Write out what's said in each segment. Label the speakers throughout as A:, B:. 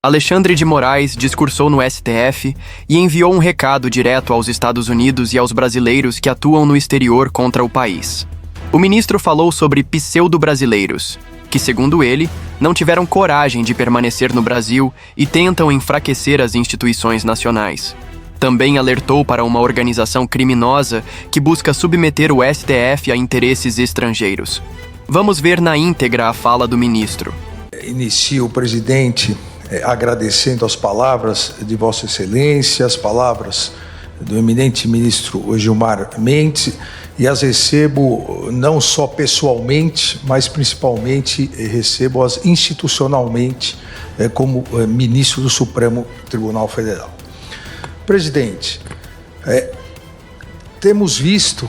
A: Alexandre de Moraes discursou no STF e enviou um recado direto aos Estados Unidos e aos brasileiros que atuam no exterior contra o país. O ministro falou sobre pseudo-brasileiros, que, segundo ele, não tiveram coragem de permanecer no Brasil e tentam enfraquecer as instituições nacionais. Também alertou para uma organização criminosa que busca submeter o STF a interesses estrangeiros. Vamos ver na íntegra a fala do ministro.
B: Inicio, o presidente, agradecendo as palavras de Vossa Excelência, as palavras do eminente ministro Gilmar Mendes, e as recebo não só pessoalmente, mas principalmente recebo-as institucionalmente como ministro do Supremo Tribunal Federal. Presidente, temos visto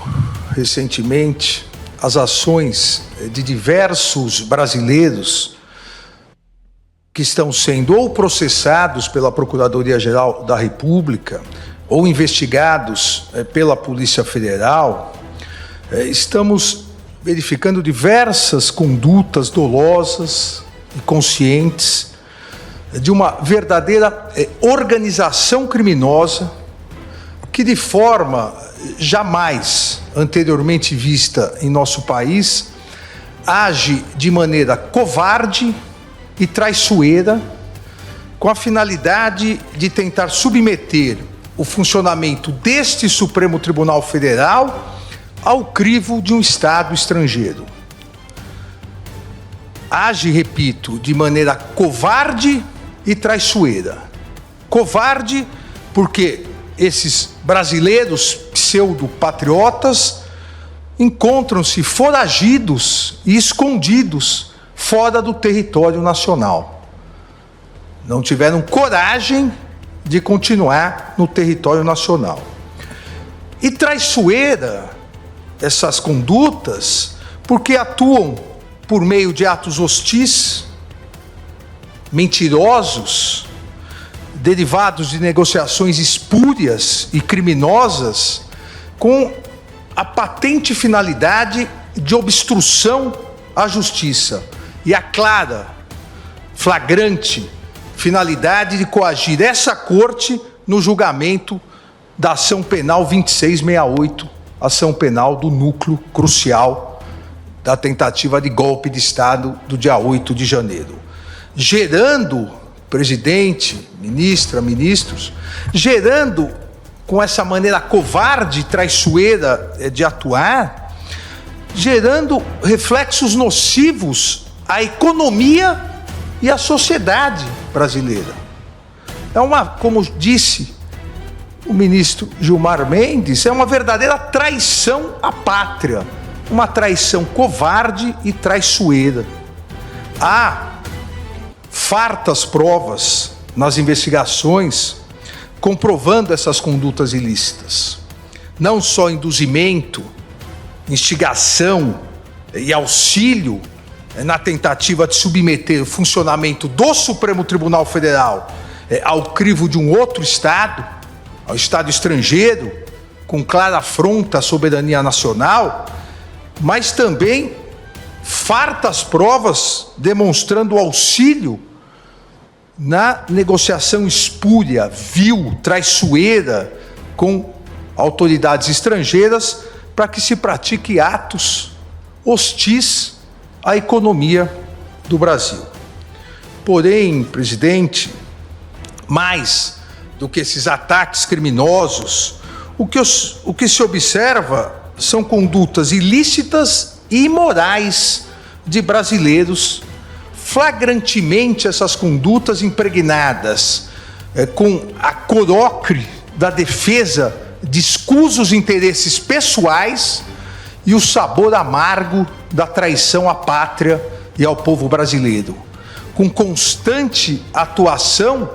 B: recentemente as ações de diversos brasileiros que estão sendo ou processados pela Procuradoria-Geral da República ou investigados pela Polícia Federal. Estamos verificando diversas condutas dolosas e conscientes de uma verdadeira organização criminosa que, de forma jamais anteriormente vista em nosso país, age de maneira covarde e traiçoeira, com a finalidade de tentar submeter o funcionamento deste Supremo Tribunal Federal ao crivo de um Estado estrangeiro. Age, repito, de maneira covarde e traiçoeira. Covarde porque esses brasileiros pseudo-patriotas encontram-se foragidos e escondidos fora do território nacional. Não tiveram coragem de continuar no território nacional. E traiçoeira essas condutas porque atuam por meio de atos hostis, mentirosos, derivados de negociações espúrias e criminosas, com a patente finalidade de obstrução à justiça e a clara, flagrante finalidade de coagir essa corte no julgamento da ação penal 2668, ação penal do núcleo crucial da tentativa de golpe de Estado do dia 8 de janeiro. Gerando, presidente, ministra, ministros, gerando com essa maneira covarde e traiçoeira de atuar, gerando reflexos nocivos à economia e à sociedade brasileira. Como disse o ministro Gilmar Mendes, é uma verdadeira traição à pátria, uma traição covarde e traiçoeira. Há fartas provas nas investigações comprovando essas condutas ilícitas. Não só induzimento, instigação e auxílio na tentativa de submeter o funcionamento do Supremo Tribunal Federal ao crivo de um outro Estado, ao Estado estrangeiro, com clara afronta à soberania nacional, mas também fartas provas demonstrando auxílio na negociação espúria, vil, traiçoeira com autoridades estrangeiras para que se pratique atos hostis à economia do Brasil. Porém, presidente, mais do que esses ataques criminosos, o que se observa são condutas ilícitas e imorais de brasileiros, flagrantemente essas condutas impregnadas com a corocre da defesa de escusos interesses pessoais e o sabor amargo da traição à pátria e ao povo brasileiro, com constante atuação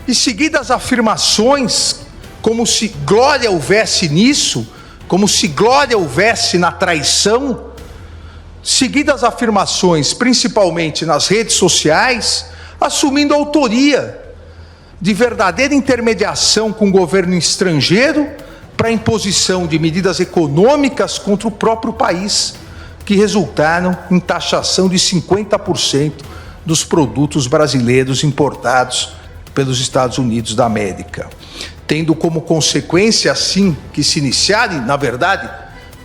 B: e seguidas afirmações como se glória houvesse nisso, como se glória houvesse na traição, seguidas afirmações, principalmente nas redes sociais, assumindo autoria de verdadeira intermediação com o governo estrangeiro para a imposição de medidas econômicas contra o próprio país, que resultaram em taxação de 50% dos produtos brasileiros importados pelos Estados Unidos da América, tendo como consequência, assim que se iniciar, e na verdade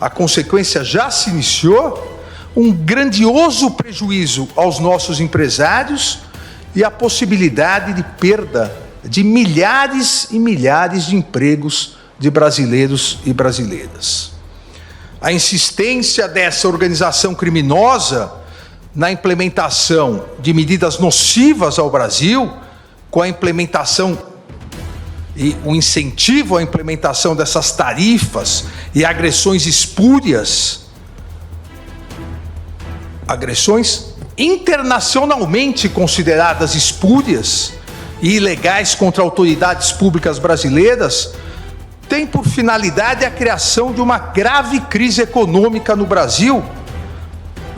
B: a consequência já se iniciou, um grandioso prejuízo aos nossos empresários e a possibilidade de perda de milhares e milhares de empregos de brasileiros e brasileiras. A insistência dessa organização criminosa na implementação de medidas nocivas ao Brasil, com a implementação e o incentivo à implementação dessas tarifas e agressões espúrias, agressões internacionalmente consideradas espúrias e ilegais contra autoridades públicas brasileiras, tem por finalidade a criação de uma grave crise econômica no Brasil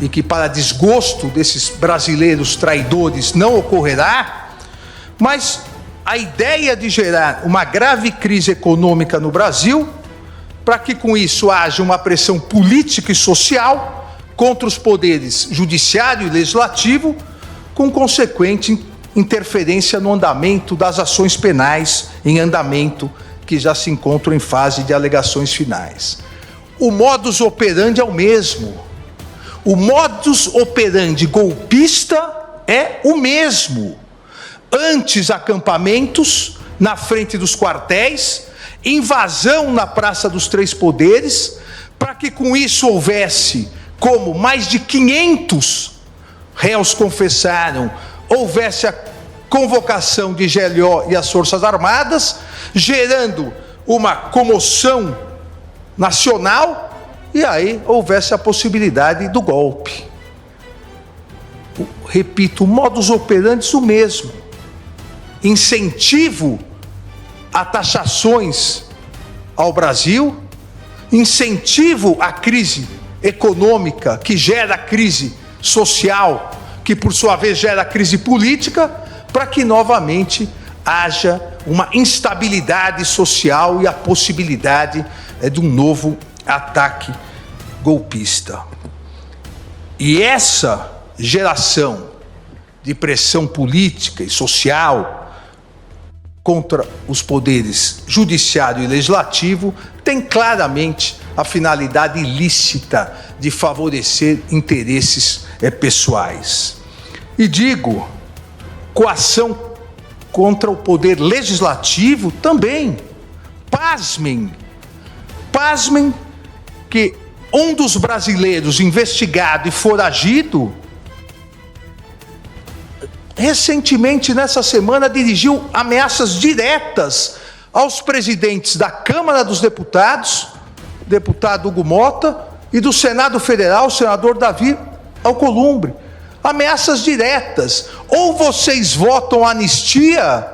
B: e que, para desgosto desses brasileiros traidores, não ocorrerá, mas a ideia de gerar uma grave crise econômica no Brasil, para que com isso haja uma pressão política e social contra os poderes judiciário e legislativo, com consequente interferência no andamento das ações penais em andamento que já se encontram em fase de alegações finais. O modus operandi é o mesmo. O modus operandi golpista é o mesmo. Antes, acampamentos na frente dos quartéis, invasão na Praça dos Três Poderes, para que com isso houvesse, como mais de 500 réus confessaram, houvesse a convocação de GLO e as Forças Armadas, gerando uma comoção nacional, e aí houvesse a possibilidade do golpe. Repito, o modus operandi é o mesmo. Incentivo a taxações ao Brasil, incentivo à crise econômica, que gera crise social, que por sua vez gera crise política, para que novamente haja uma instabilidade social e a possibilidade de um novo ataque golpista. E essa geração de pressão política e social contra os poderes judiciário e legislativo tem claramente a finalidade ilícita de favorecer interesses pessoais. E digo, coação contra o poder legislativo também. Pasmem que um dos brasileiros investigado e foragido, recentemente, nessa semana, dirigiu ameaças diretas aos presidentes da Câmara dos Deputados, deputado Hugo Mota, e do Senado Federal, o senador Davi Alcolumbre. Ameaças diretas. Ou vocês votam anistia,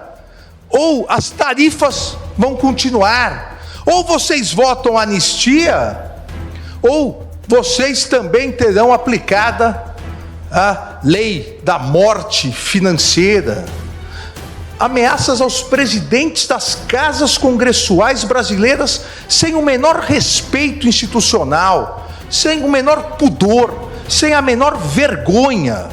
B: ou as tarifas vão continuar. Ou vocês votam anistia, ou vocês também terão aplicada a lei da morte financeira. Ameaças aos presidentes das casas congressuais brasileiras sem o menor respeito institucional, sem o menor pudor, sem a menor vergonha,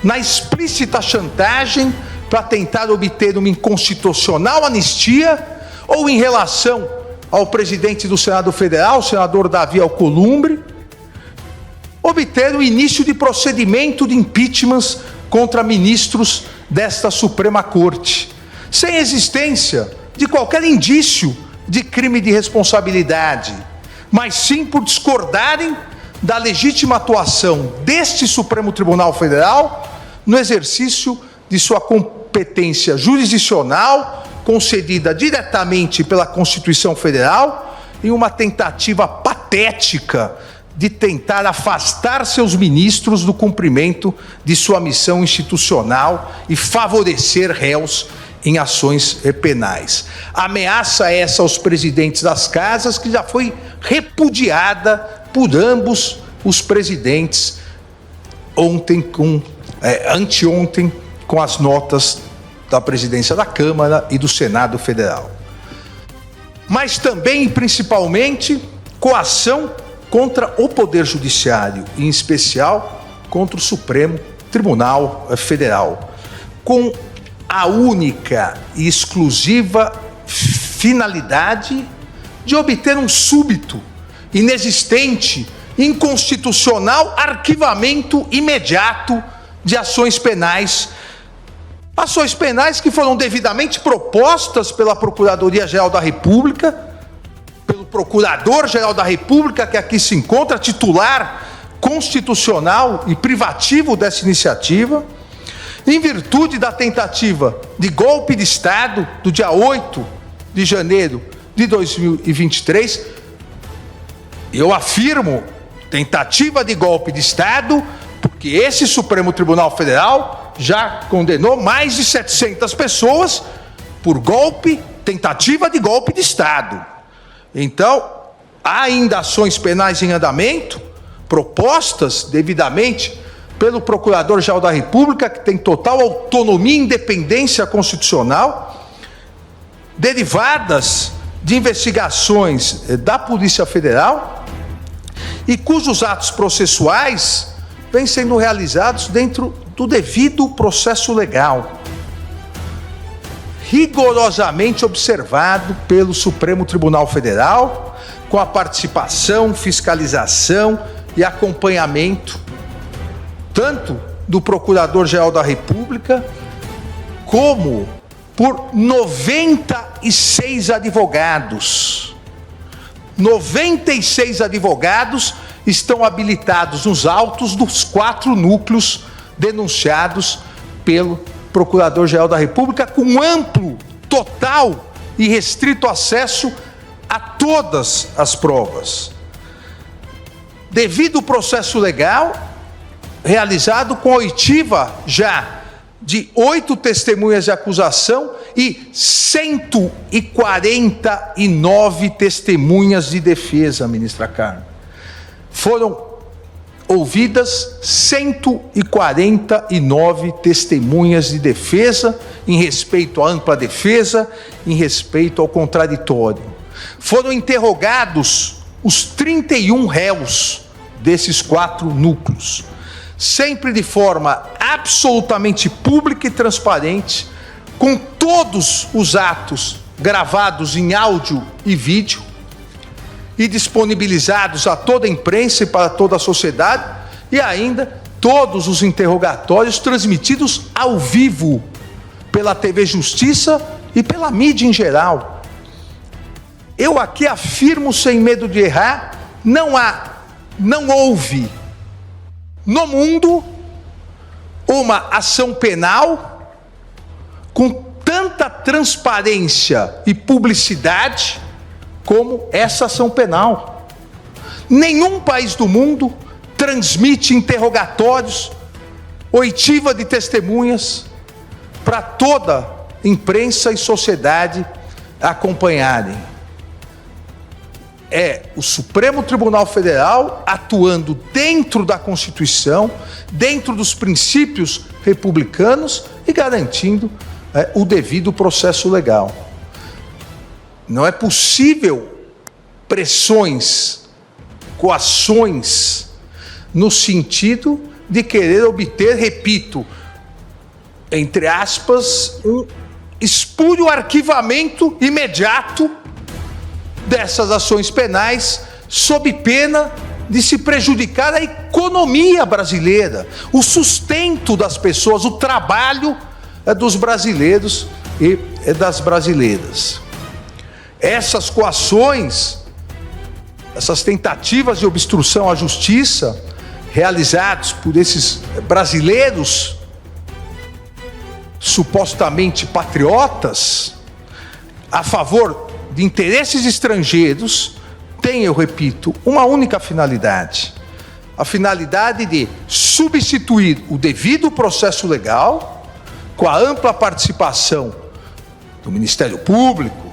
B: na explícita chantagem para tentar obter uma inconstitucional anistia, ou em relação ao presidente do Senado Federal, o senador Davi Alcolumbre, obter o início de procedimento de impeachment contra ministros desta Suprema Corte, sem existência de qualquer indício de crime de responsabilidade, mas sim por discordarem da legítima atuação deste Supremo Tribunal Federal no exercício de sua competência jurisdicional, concedida diretamente pela Constituição Federal, em uma tentativa patética de tentar afastar seus ministros do cumprimento de sua missão institucional e favorecer réus em ações penais. Ameaça essa aos presidentes das casas, que já foi repudiada por ambos os presidentes anteontem, com as notas da presidência da Câmara e do Senado Federal. Mas também e principalmente coação contra o Poder Judiciário, em especial contra o Supremo Tribunal Federal, com a única e exclusiva finalidade de obter um súbito, inexistente, inconstitucional arquivamento imediato de ações penais que foram devidamente propostas pela Procuradoria-Geral da República, pelo Procurador-Geral da República, que aqui se encontra, titular constitucional e privativo dessa iniciativa, em virtude da tentativa de golpe de Estado do dia 8 de janeiro de 2023. Eu afirmo tentativa de golpe de Estado, porque esse Supremo Tribunal Federal já condenou mais de 700 pessoas por golpe, tentativa de golpe de Estado. Então, há ainda ações penais em andamento, propostas devidamente pelo Procurador-Geral da República, que tem total autonomia e independência constitucional, derivadas de investigações da Polícia Federal e cujos atos processuais vêm sendo realizados dentro do devido processo legal, rigorosamente observado pelo Supremo Tribunal Federal, com a participação, fiscalização e acompanhamento tanto do Procurador-Geral da República, como por 96 advogados. 96 advogados estão habilitados nos autos dos 4 núcleos denunciados pelo Procurador-Geral da República, com amplo, total e restrito acesso a todas as provas. Devido ao processo legal, realizado com a oitiva já de 8 testemunhas de acusação e 149 testemunhas de defesa, ministra Carmen. Foram ouvidas 149 testemunhas de defesa em respeito à ampla defesa, em respeito ao contraditório. Foram interrogados os 31 réus desses 4 núcleos, sempre de forma absolutamente pública e transparente, com todos os atos gravados em áudio e vídeo e disponibilizados a toda a imprensa e para toda a sociedade, e ainda todos os interrogatórios transmitidos ao vivo pela TV Justiça e pela mídia em geral. Eu aqui afirmo sem medo de errar, não houve no mundo uma ação penal com tanta transparência e publicidade como essa ação penal. Nenhum país do mundo transmite interrogatórios, oitiva de testemunhas para toda imprensa e sociedade acompanharem. É o Supremo Tribunal Federal atuando dentro da Constituição, dentro dos princípios republicanos e garantindo o devido processo legal. Não é possível pressões, coações, no sentido de querer obter, repito, entre aspas, um espúrio arquivamento imediato dessas ações penais, sob pena de se prejudicar a economia brasileira, o sustento das pessoas, o trabalho dos brasileiros e das brasileiras. Essas coações, essas tentativas de obstrução à justiça realizadas por esses brasileiros supostamente patriotas a favor de interesses estrangeiros, tem, eu repito, uma única finalidade: a finalidade de substituir o devido processo legal, com a ampla participação do Ministério Público,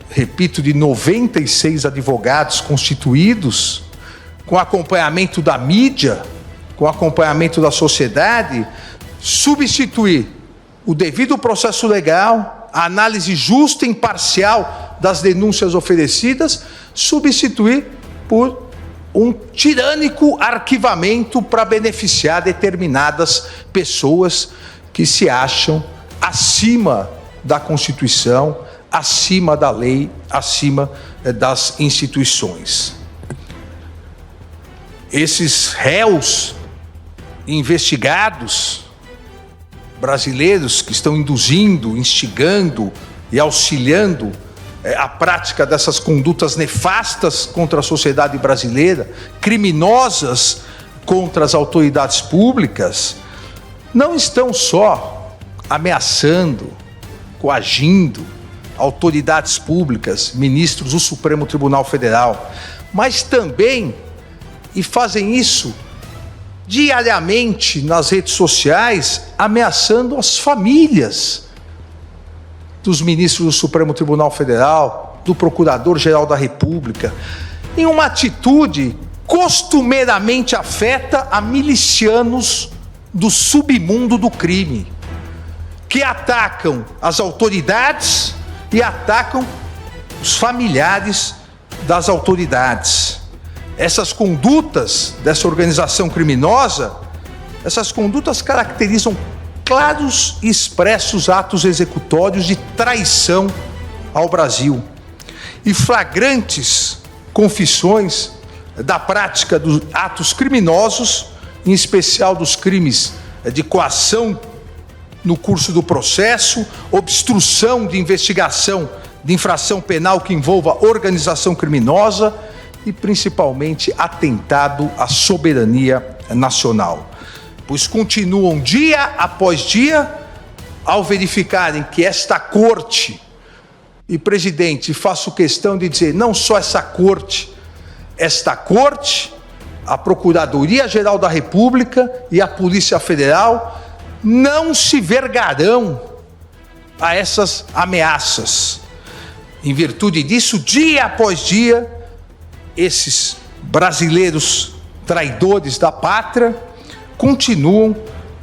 B: repito, de 96 advogados constituídos, com acompanhamento da mídia, com acompanhamento da sociedade, substituir o devido processo legal, a análise justa e imparcial das denúncias oferecidas, substituir por um tirânico arquivamento para beneficiar determinadas pessoas que se acham acima da Constituição, acima da lei, acima das instituições. Esses réus investigados brasileiros que estão induzindo, instigando e auxiliando a prática dessas condutas nefastas contra a sociedade brasileira, criminosas contra as autoridades públicas, não estão só ameaçando, coagindo autoridades públicas, ministros do Supremo Tribunal Federal, mas também, e fazem isso diariamente nas redes sociais, ameaçando as famílias dos ministros do Supremo Tribunal Federal, do Procurador-Geral da República, em uma atitude costumeiramente afeta a milicianos do submundo do crime, que atacam as autoridades e atacam os familiares das autoridades. Essas condutas dessa organização criminosa, essas condutas caracterizam claros e expressos atos executórios de traição ao Brasil e flagrantes confissões da prática dos atos criminosos, em especial dos crimes de coação no curso do processo, obstrução de investigação de infração penal que envolva organização criminosa e, principalmente, atentado à soberania nacional. Pois continuam dia após dia, ao verificarem que esta corte, e presidente, faço questão de dizer, não só essa corte, a Procuradoria-Geral da República e a Polícia Federal não se vergarão a essas ameaças. Em virtude disso, dia após dia, esses brasileiros traidores da pátria continuam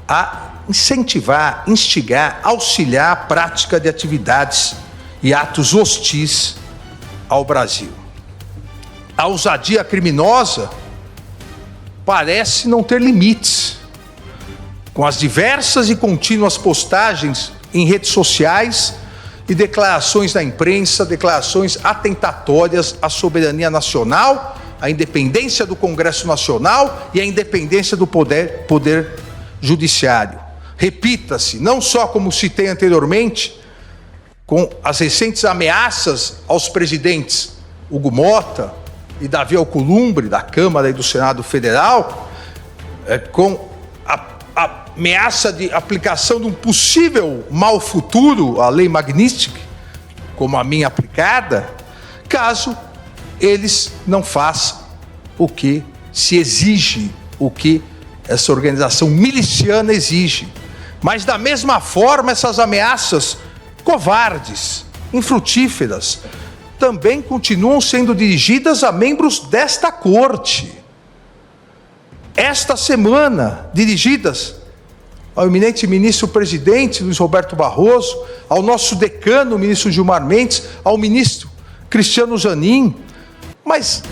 B: a incentivar, instigar, auxiliar a prática de atividades e atos hostis ao Brasil. A ousadia criminosa parece não ter limites, com as diversas e contínuas postagens em redes sociais e declarações na imprensa, declarações atentatórias à soberania nacional, à independência do Congresso Nacional e à independência do poder judiciário. Repita-se, não só como citei anteriormente, com as recentes ameaças aos presidentes Hugo Motta e Davi Alcolumbre, da Câmara e do Senado Federal, com a ameaça de aplicação de um possível mal futuro à Lei Magnitsky, como a minha aplicada, caso eles não façam o que se exige, o que essa organização miliciana exige. Mas, da mesma forma, essas ameaças covardes, infrutíferas, também continuam sendo dirigidas a membros desta corte. Esta semana, dirigidas ao eminente ministro-presidente Luiz Roberto Barroso, ao nosso decano, o ministro Gilmar Mendes, ao ministro Cristiano Zanin, mas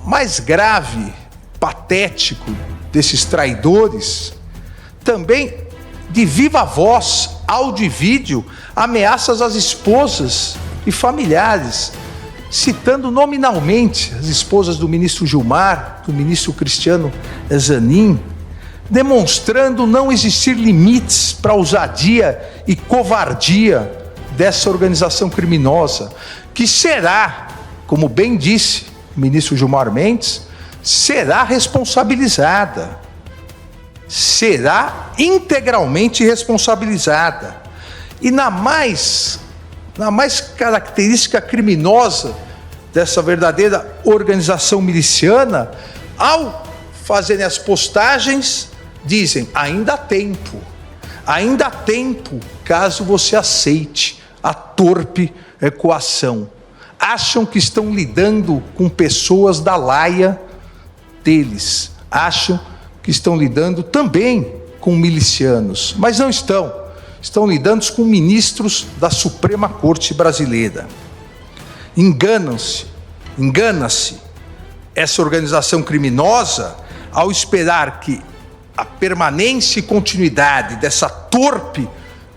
B: mais grave, patético desses traidores, também de viva voz, áudio e vídeo, ameaças às esposas e familiares, citando nominalmente as esposas do ministro Gilmar, do ministro Cristiano Zanin, demonstrando não existir limites para a ousadia e covardia dessa organização criminosa, que será, como bem disse o ministro Gilmar Mendes, será responsabilizada, será integralmente responsabilizada. E na mais característica criminosa dessa verdadeira organização miliciana, ao fazerem as postagens, dizem, ainda há tempo caso você aceite a torpe coação. Acham que estão lidando com pessoas da laia deles, acham que estão lidando também com milicianos, mas não estão lidando com ministros da Suprema Corte Brasileira. Engana-se essa organização criminosa, ao esperar que a permanência e continuidade dessa torpe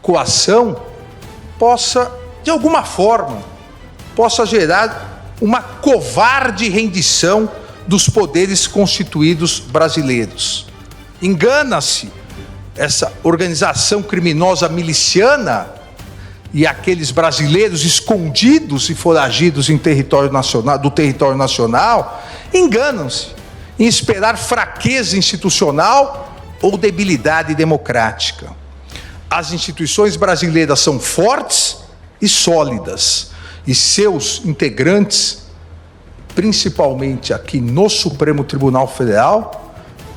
B: coação possa, de alguma forma, possa gerar uma covarde rendição dos poderes constituídos brasileiros. Engana-se essa organização criminosa miliciana e aqueles brasileiros escondidos e foragidos em território nacional, enganam-se em esperar fraqueza institucional ou debilidade democrática. As instituições brasileiras são fortes e sólidas, e seus integrantes, principalmente aqui no Supremo Tribunal Federal,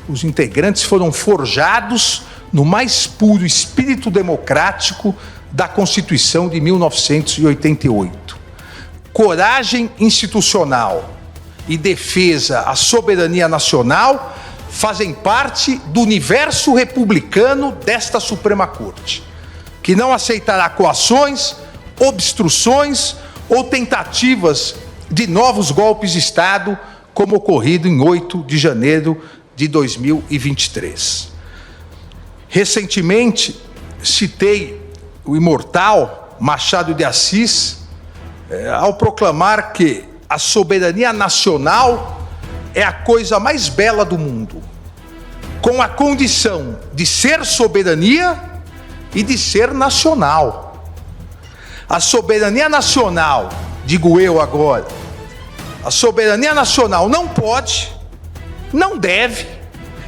B: os integrantes foram forjados no mais puro espírito democrático da Constituição de 1988. Coragem institucional e defesa à soberania nacional fazem parte do universo republicano desta Suprema Corte, que não aceitará coações, obstruções ou tentativas de novos golpes de Estado, como ocorrido em 8 de janeiro de 2023. Recentemente, citei o imortal Machado de Assis, ao proclamar que a soberania nacional é a coisa mais bela do mundo, com a condição de ser soberania e de ser nacional. A soberania nacional, digo eu agora, a soberania nacional não pode, não deve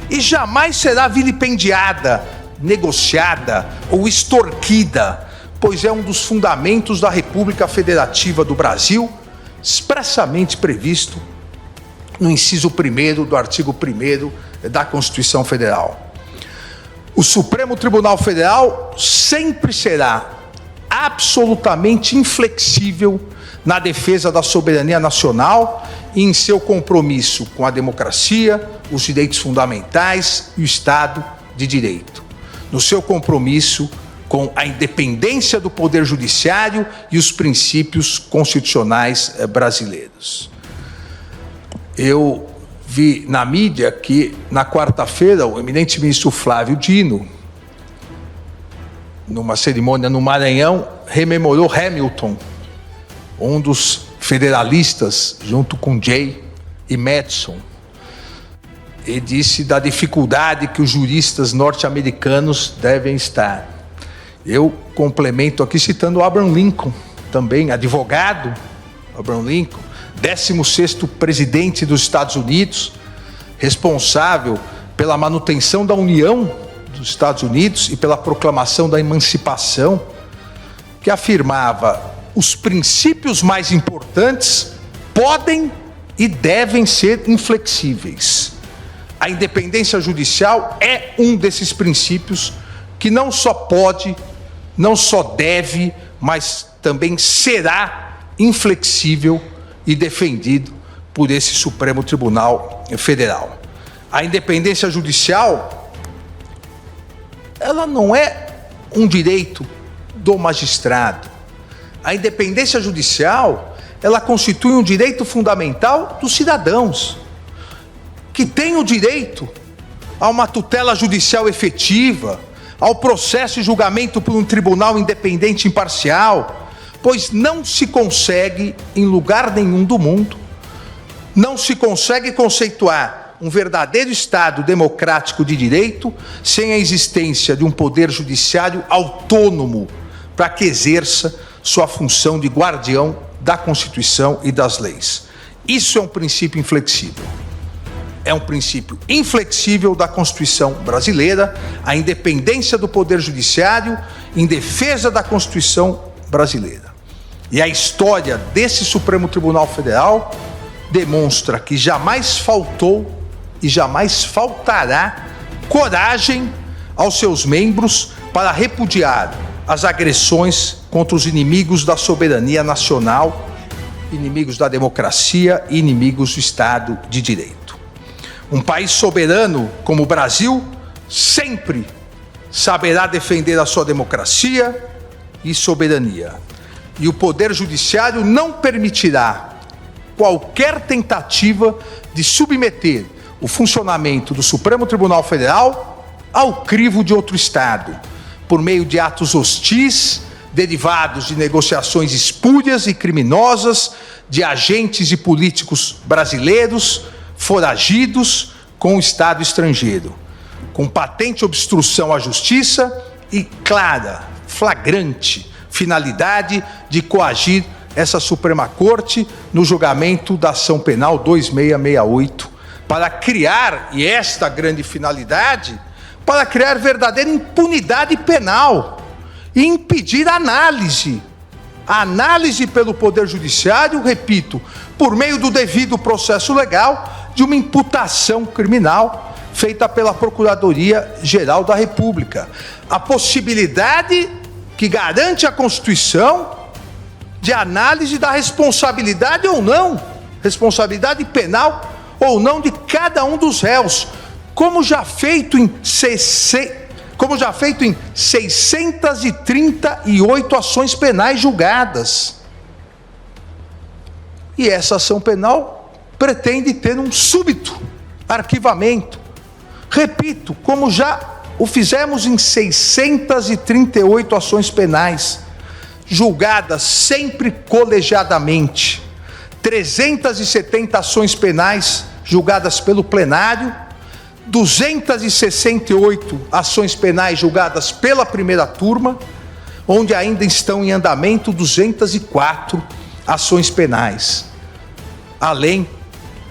B: e jamais será vilipendiada, negociada ou extorquida, pois é um dos fundamentos da República Federativa do Brasil, expressamente previsto no inciso 1º do artigo 1º da Constituição Federal. O Supremo Tribunal Federal sempre será absolutamente inflexível na defesa da soberania nacional e em seu compromisso com a democracia, os direitos fundamentais e o Estado de Direito. No seu compromisso com a independência do Poder Judiciário e os princípios constitucionais brasileiros. Eu vi na mídia que, na quarta-feira, o eminente ministro Flávio Dino, numa cerimônia no Maranhão, rememorou Hamilton, um dos federalistas, junto com Jay e Madison, e disse da dificuldade que os juristas norte-americanos devem estar. Eu complemento aqui citando Abraham Lincoln, também advogado, Abraham Lincoln, 16º presidente dos Estados Unidos, responsável pela manutenção da União dos Estados Unidos e pela proclamação da emancipação, que afirmava: os princípios mais importantes podem e devem ser inflexíveis. A independência judicial é um desses princípios que não só pode, não só deve, mas também será inflexível e defendido por esse Supremo Tribunal Federal. A independência judicial, ela não é um direito do magistrado. A independência judicial, ela constitui um direito fundamental dos cidadãos, que têm o direito a uma tutela judicial efetiva, ao processo e julgamento por um tribunal independente e imparcial, pois não se consegue, em lugar nenhum do mundo, não se consegue conceituar um verdadeiro Estado democrático de direito sem a existência de um poder judiciário autônomo para que exerça sua função de guardião da Constituição e das leis. Isso é um princípio inflexível. É um princípio inflexível da Constituição brasileira, a independência do Poder Judiciário em defesa da Constituição brasileira. E a história desse Supremo Tribunal Federal demonstra que jamais faltou e jamais faltará coragem aos seus membros para repudiar as agressões contra os inimigos da soberania nacional, inimigos da democracia e inimigos do Estado de Direito. Um país soberano como o Brasil sempre saberá defender a sua democracia e soberania. E o Poder Judiciário não permitirá qualquer tentativa de submeter o funcionamento do Supremo Tribunal Federal ao crivo de outro Estado, por meio de atos hostis, derivados de negociações espúrias e criminosas de agentes e políticos brasileiros foragidos com o Estado estrangeiro, com patente obstrução à justiça e clara, flagrante finalidade de coagir essa Suprema Corte no julgamento da ação penal 2668, para criar, e esta grande finalidade, para criar verdadeira impunidade penal e impedir a análise pelo Poder Judiciário, repito, por meio do devido processo legal, de uma imputação criminal feita pela Procuradoria-Geral da República. A possibilidade que garante a Constituição de análise da responsabilidade ou não, responsabilidade penal ou não de cada um dos réus, como já feito em 638 ações penais julgadas. E essa ação penal pretende ter um súbito arquivamento. Repito, como já o fizemos em 638 ações penais, julgadas sempre colegiadamente, 370 ações penais julgadas pelo plenário, 268 ações penais julgadas pela primeira turma, onde ainda estão em andamento 204 ações penais. Além,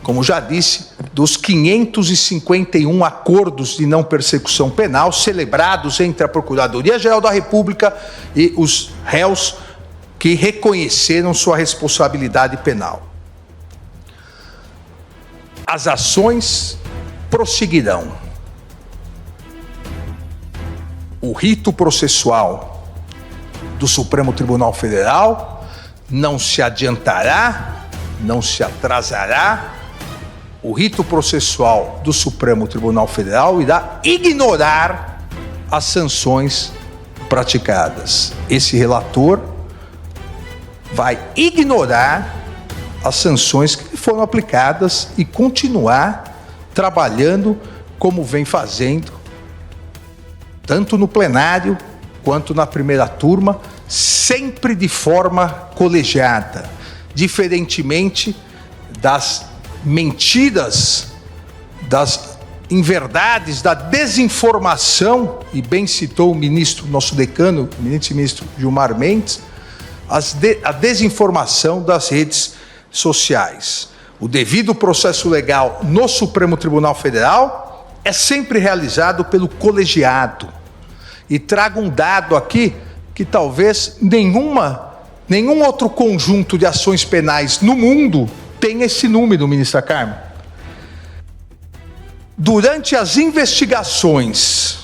B: como já disse, dos 551 acordos de não persecução penal celebrados entre a Procuradoria-Geral da República e os réus que reconheceram sua responsabilidade penal. As ações prosseguirão. O rito processual do Supremo Tribunal Federal não se adiantará, não se atrasará. O rito processual do Supremo Tribunal Federal irá ignorar as sanções praticadas. Esse relator vai ignorar as sanções que foram aplicadas e continuar trabalhando como vem fazendo, tanto no plenário quanto na primeira turma, sempre de forma colegiada, diferentemente das mentiras, das inverdades, da desinformação, e bem citou o ministro, nosso decano, o eminente ministro Gilmar Mendes, a desinformação das redes sociais. O devido processo legal no Supremo Tribunal Federal é sempre realizado pelo colegiado. E trago um dado aqui que talvez nenhum outro conjunto de ações penais no mundo tem esse número, ministra Carmen. Durante as investigações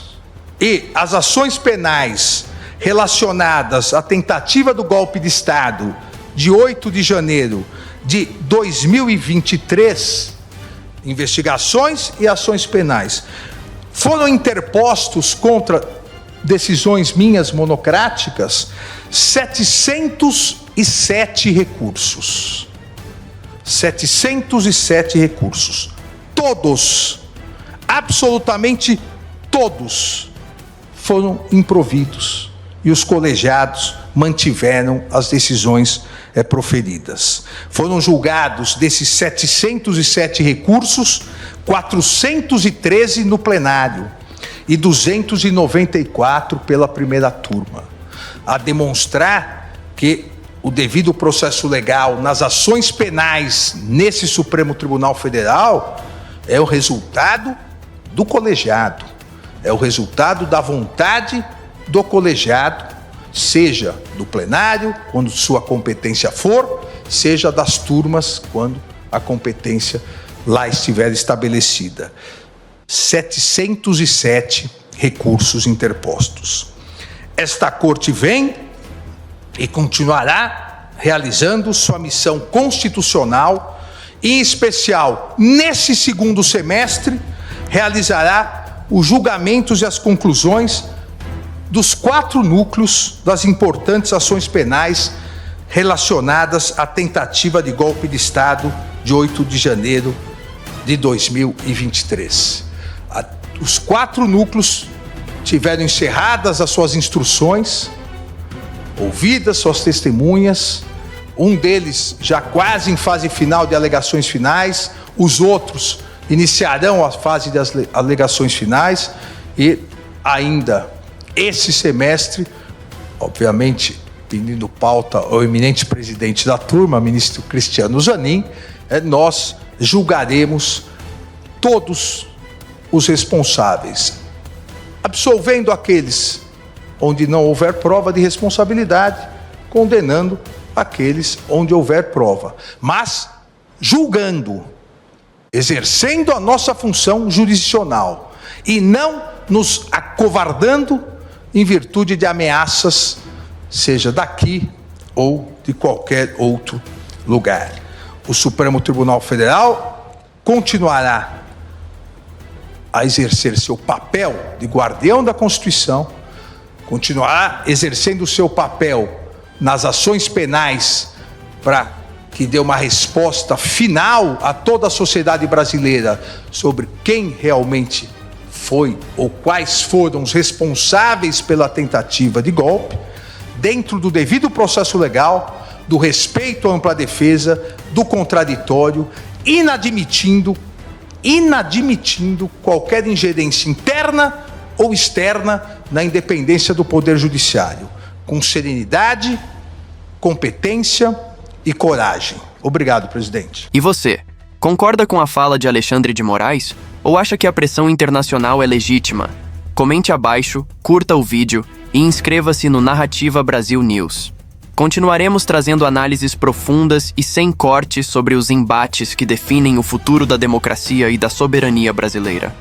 B: e as ações penais relacionadas à tentativa do golpe de Estado de 8 de janeiro de 2023, investigações e ações penais, foram interpostos contra decisões minhas monocráticas 707 recursos. 707 recursos. Todos, absolutamente todos, foram improvidos e os colegiados mantiveram as decisões proferidas. Foram julgados desses 707 recursos, 413 no plenário e 294 pela primeira turma, a demonstrar que o devido processo legal nas ações penais nesse Supremo Tribunal Federal é o resultado do colegiado, é o resultado da vontade do colegiado, seja do plenário, quando sua competência for, seja das turmas, quando a competência lá estiver estabelecida. 707 recursos interpostos. Esta Corte vem e continuará realizando sua missão constitucional, e, em especial, nesse segundo semestre, realizará os julgamentos e as conclusões dos 4 núcleos das importantes ações penais relacionadas à tentativa de golpe de Estado de 8 de janeiro de 2023. Os 4 núcleos tiveram encerradas as suas instruções, ouvidas suas testemunhas, um deles já quase em fase final de alegações finais, os outros iniciarão a fase das alegações finais e ainda esse semestre, obviamente, pedindo pauta ao eminente presidente da turma, ministro Cristiano Zanin, nós julgaremos todos os responsáveis, absolvendo aqueles onde não houver prova de responsabilidade, condenando aqueles onde houver prova, mas julgando, exercendo a nossa função jurisdicional e não nos acovardando em virtude de ameaças, seja daqui ou de qualquer outro lugar. O Supremo Tribunal Federal continuará a exercer seu papel de guardião da Constituição, continuará exercendo o seu papel nas ações penais para que dê uma resposta final a toda a sociedade brasileira sobre quem realmente foi ou quais foram os responsáveis pela tentativa de golpe, dentro do devido processo legal, do respeito à ampla defesa, do contraditório, inadmitindo qualquer ingerência interna ou externa na independência do Poder Judiciário, com serenidade, competência e coragem. Obrigado, presidente.
A: E você, concorda com a fala de Alexandre de Moraes ou acha que a pressão internacional é legítima? Comente abaixo, curta o vídeo e inscreva-se no Narrativa Brasil News. Continuaremos trazendo análises profundas e sem cortes sobre os embates que definem o futuro da democracia e da soberania brasileira.